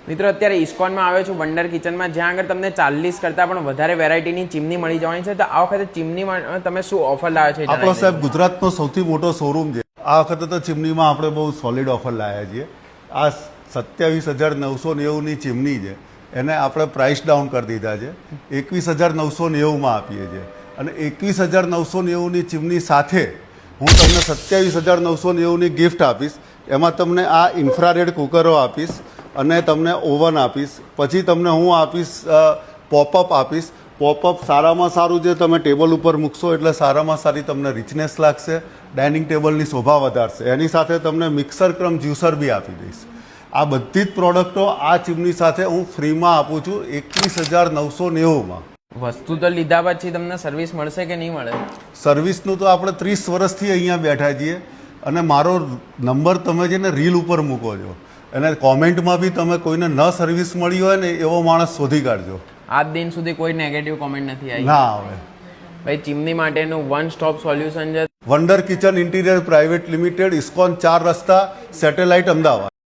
મિત્રો અત્યારે ઇસ્કોનમાં આવ્યો છું વંડર કિચનમાં, જ્યાં આગળ તમને 40 કરતાં પણ વધારે વેરાયટીની ચીમની મળી જવાની છે. તો આ વખતે ચીમનીમાં તમે શું ઓફર લાવ્યો છે? આપણો સાહેબ ગુજરાતનો સૌથી મોટો શોરૂમ છે. આ વખતે તો ચીમનીમાં આપણે બહુ સોલિડ ઓફર લાવ્યા છીએ. આ 27,990ની ચીમની છે, એને આપણે પ્રાઇસ ડાઉન કરી દીધા છે, 21,990માં આપીએ છીએ. અને 21,990ની ચીમની સાથે હું તમને 27,990ની ગિફ્ટ આપીશ. એમાં તમને આ ઇન્ફ્રારેડ કુકરો આપીશ અને તમને ઓવન આપીશ. પછી તમને હું આપીશ પોપઅપ આપીશ. પોપઅપ સારામાં સારું છે, તમે ટેબલ ઉપર મૂકશો એટલે સારામાં સારી તમને રિચનેસ લાગશે, ડાઇનિંગ ટેબલની શોભા વધારશે. એની સાથે તમને મિક્સર ક્રમ જ્યુસર બી આપી દઈશ. આ બધી જ પ્રોડક્ટો આ ચીમની સાથે હું ફ્રીમાં આપું છું 21,990માં. વસ્તુ તો લીધા પછી તમને સર્વિસ મળશે કે નહીં મળે? સર્વિસનું તો આપણે 30 વર્ષથી અહીંયા બેઠા છીએ અને મારો નંબર તમે છે ને રીલ ઉપર મૂકો છો અને કોમેન્ટમાં બી તમે કોઈને ન સર્વિસ મળી હોય ને એવો માણસ શોધી કાઢજો. આજ દિન સુધી કોઈ નેગેટિવ કોમેન્ટ નથી આવી? ના આવે ભાઈ, ચીમની માટેનું વન સ્ટોપ સોલ્યુશન છે wonder kitchen interior private limited, ISKCON 4 રસ્તા, સેટેલાઇટ, અમદાવાદ.